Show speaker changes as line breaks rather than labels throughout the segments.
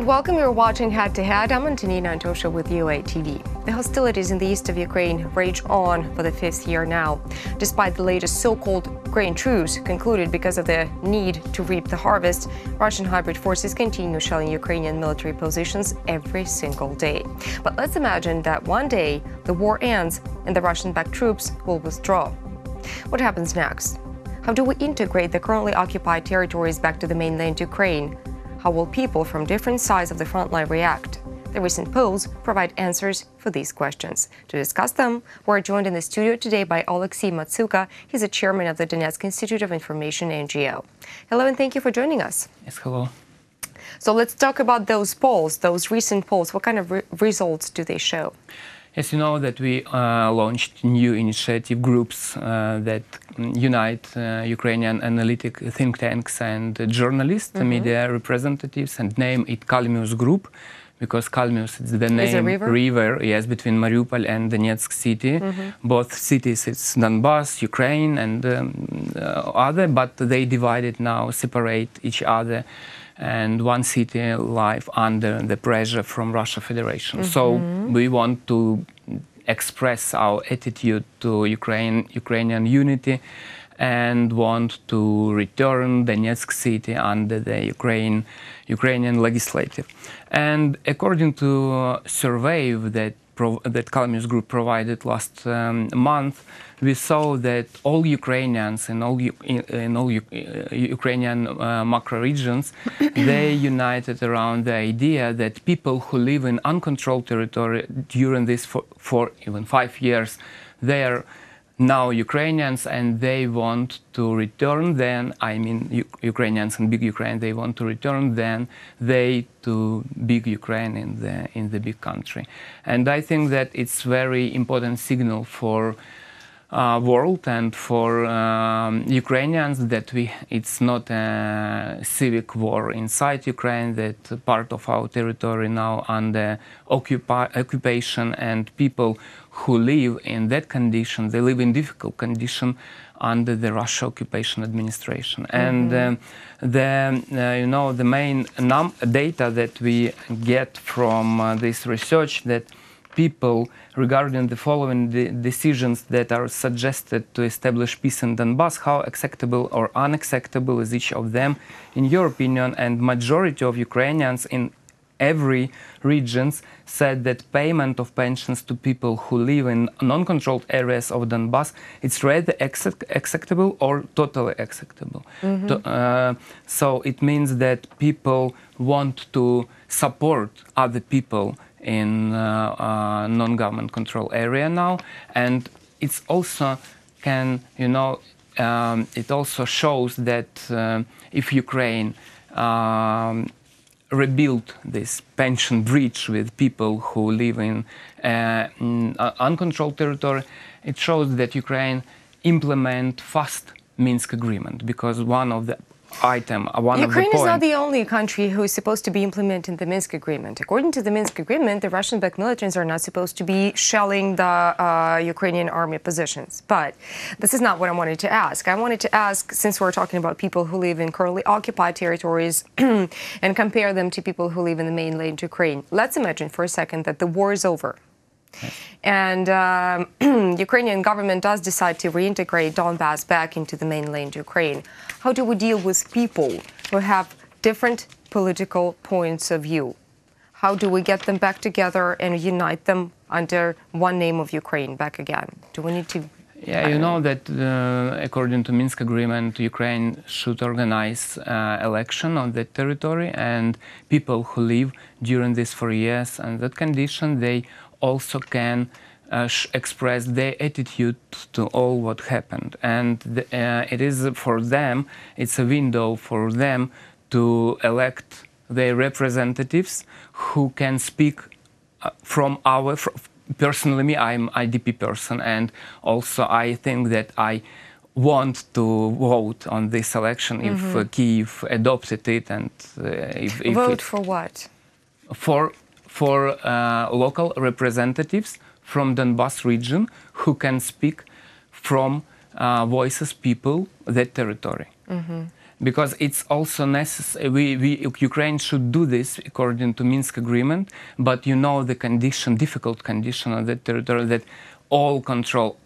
welcome. You're watching Head to Head. I'm Antonina Antosha with UATV. The hostilities in the east of Ukraine rage on for the fifth year now, despite the latest so-called grain truce concluded because of the need to reap the harvest. Russian hybrid forces continue shelling Ukrainian military positions every single day. But let's imagine that one day the war ends and the Russian-backed troops will withdraw. What happens next? How do we integrate the currently occupied territories back to the mainland Ukraine? How will people from different sides of the front line react? The recent polls provide answers for these questions. To discuss them, we're joined in the studio today by Oleksiy Matsuka. He's the chairman of the Donetsk Institute of Information NGO. Hello, and thank you for joining us.
Yes, hello.
So let's talk about those polls, those recent polls. What kind of results do they show?
Yes, you know that we launched new initiative groups that unite Ukrainian analytic think tanks and journalists, media representatives, and name it Kalmius Group, because Kalmius is the name river, yes, between Mariupol and Donetsk city. Both cities, it's Donbas, Ukraine, and other, but they divided now, separate each other, and one city live under the pressure from Russia Federation. So we want to express our attitude to Ukrainian unity and want to return Donetsk city under the Ukrainian legislative. And according to a survey that Kalmius Group provided last month, we saw that all Ukrainians in all Ukrainian macro regions, they united around the idea that people who live in uncontrolled territory during this for even 5 years, they are now Ukrainians and they want to return then, I mean Ukrainians and big Ukraine, they want to return then they to big Ukraine in the big country. And I think that it's very important signal for world and for Ukrainians that it's not a civic war inside Ukraine, that part of our territory now under occupation, and people who live in that condition, they live in difficult condition under the Russia occupation administration. And the main data that we get from this research, that people regarding the following decisions that are suggested to establish peace in Donbas, how acceptable or unacceptable is each of them in your opinion, and majority of Ukrainians in every regions said that payment of pensions to people who live in non-controlled areas of Donbas, it's rather acceptable or totally acceptable. So it means that people want to support other people in non-government control area now, and it's also it also shows that if Ukraine rebuild this pension breach with people who live in uncontrolled territory, it shows that Ukraine implement fast Minsk agreement, because one of the Ukraine
is not the only country who is supposed to be implementing the Minsk agreement. According to the Minsk agreement, the Russian-backed militants are not supposed to be shelling the Ukrainian army positions. But this is not what I wanted to ask. I wanted to ask, since we're talking about people who live in currently occupied territories and compare them to people who live in the mainland Ukraine. Let's imagine for a second that the war is over. And Ukrainian government does decide to reintegrate Donbas back into the mainland Ukraine. How do we deal with people who have different political points of view? How do we get them back together and unite them under one name of Ukraine back again? Do we need to...
Yeah, you know that according to Minsk agreement, Ukraine should organize election on that territory, and people who live during these 4 years and that condition, they also can express their attitude to all what happened. And it is for them, it's a window for them to elect their representatives who can speak from our... Personally, me, I'm IDP person, and also I think that I want to vote on this election if Kyiv adopted it, and if
vote for what?
For local representatives from Donbas region who can speak from voices people that territory. because it's also necessary. Ukraine should do this according to Minsk agreement, but you know the condition, difficult condition on that territory, that all control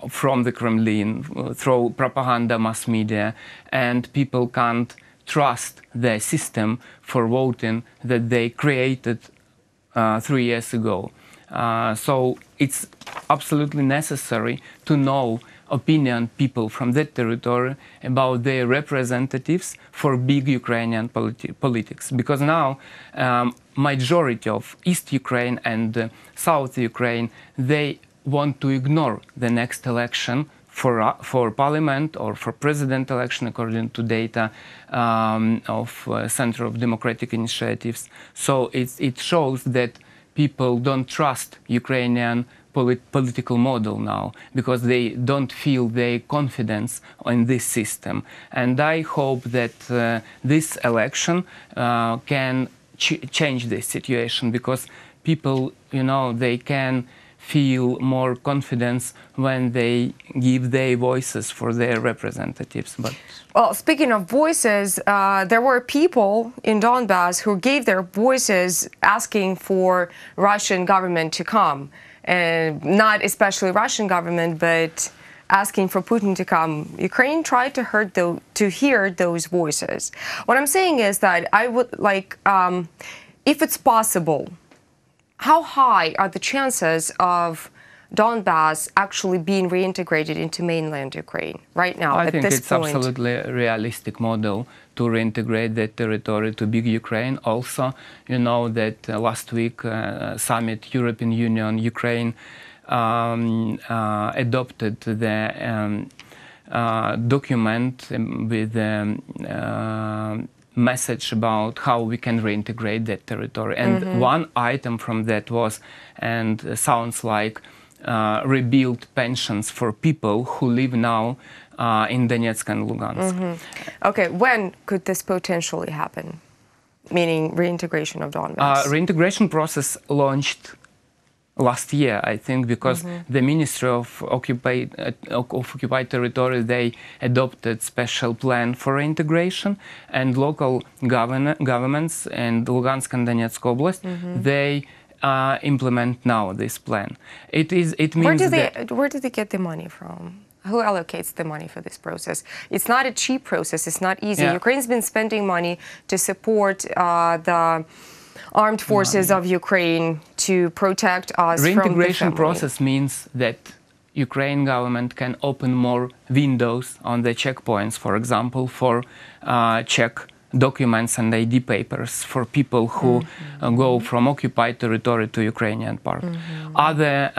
from the Kremlin through propaganda, mass media, and people can't trust the system for voting that they created 3 years ago. So it's absolutely necessary to know opinion people from that territory about their representatives for big Ukrainian politics. Because now majority of East Ukraine and South Ukraine, they want to ignore the next election for parliament or for president election according to data of Center of Democratic Initiatives. So it shows that people don't trust Ukrainian political model now, because they don't feel their confidence in this system. And I hope that this election can change this situation, because people, you know, they can feel more confidence when they give their voices for their representatives. But
well, speaking of voices, there were people in Donbas who gave their voices asking for Russian government to come. And not especially Russian government, but asking for Putin to come. Ukraine tried to hear those voices. What I'm saying is that I would like, if it's possible, how high are the chances of Donbas actually being reintegrated into mainland Ukraine right now at this point?
I think it's absolutely a realistic model to reintegrate that territory to big Ukraine. Also, you know that last week summit European Union Ukraine adopted the document with message about how we can reintegrate that territory. And one item from that was, and sounds like, rebuild pensions for people who live now in Donetsk and Lugansk.
Okay, when could this potentially happen? Meaning reintegration of Donbas?
Reintegration process launched last year, I think, because the Ministry of Occupied Territory, they adopted special plan for reintegration, and local governments in Lugansk and Donetsk Oblast, they implement now this plan. It means
where do they get the money from? Who allocates the money for this process? It's not a cheap process. It's not easy. Yeah. Ukraine's been spending money to support the armed forces of Ukraine to protect us from the
reintegration process means that Ukraine government can open more windows on the checkpoints, for example, for check documents and ID papers for people who go from occupied territory to Ukrainian part. Other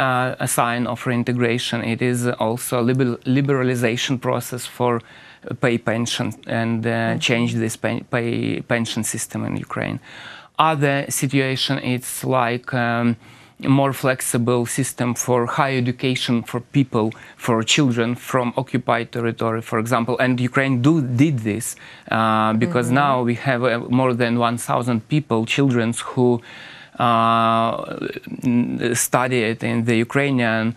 a sign of reintegration, it is also liberalization process for pay pension and change this pay pension system in Ukraine. Other situation, it's like more flexible system for higher education for people, for children from occupied territory, for example. And Ukraine did this because now we have more than 1,000 people, children who studied in the Ukrainian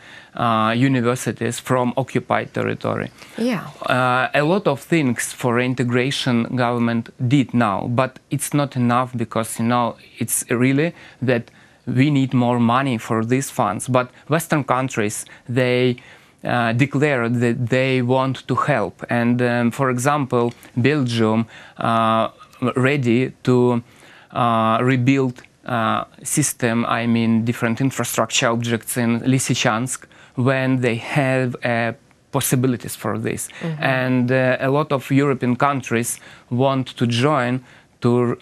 universities from occupied territory.
Yeah.
A lot of things for reintegration government did now, but it's not enough, because, you know, it's really that we need more money for these funds. But Western countries, they declared that they want to help. And for example, Belgium ready to rebuild system, I mean different infrastructure objects in Lysychansk, when they have possibilities for this. And a lot of European countries want to join to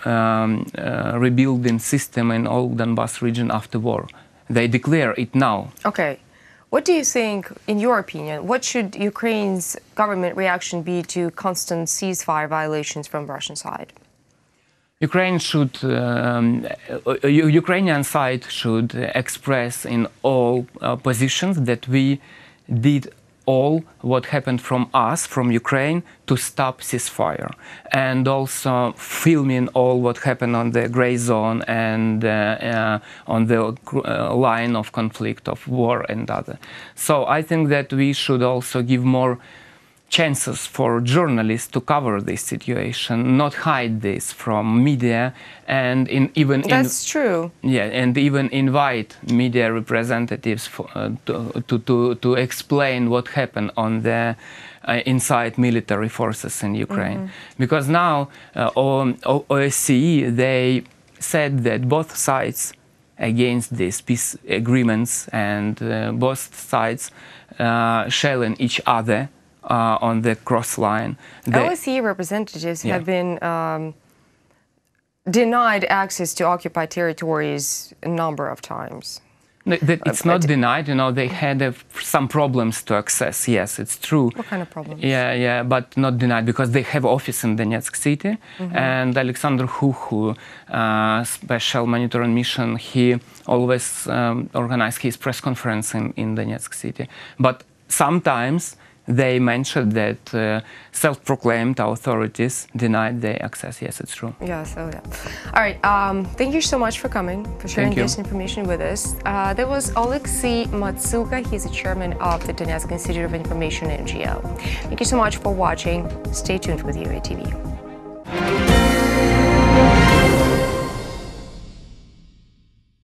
rebuilding system in all Donbas region after war. They declare it now.
Okay. What do you think, in your opinion, what should Ukraine's government reaction be to constant ceasefire violations from Russian side?
Ukrainian side should express in all positions that we did all what happened from us, from Ukraine, to stop ceasefire, and also filming all what happened on the gray zone and on the line of conflict of war and other. So I think that we should also give more chances for journalists to cover this situation, not hide this from media, and
That's true.
Yeah, and even invite media representatives to explain what happened on the inside military forces in Ukraine. Because now OSCE, they said that both sides against these peace agreements, and both sides shelling each other on the cross line.
OSCE representatives have been denied access to occupied territories a number of times.
It's not denied, you know, they had some problems to access, yes, it's true.
What kind of problems?
Yeah, but not denied, because they have office in Donetsk city, and Alexander Huhu, special monitoring mission, he always organized his press conference in Donetsk city. But sometimes they mentioned that self-proclaimed authorities denied their access. Yes, it's true.
Yeah, so yeah. All right, thank you so much for coming, for sharing this information with us. There was Oleksiy Matsuka. He's the chairman of the Donetsk Institute of Information NGO. Thank you so much for watching. Stay tuned with UATV.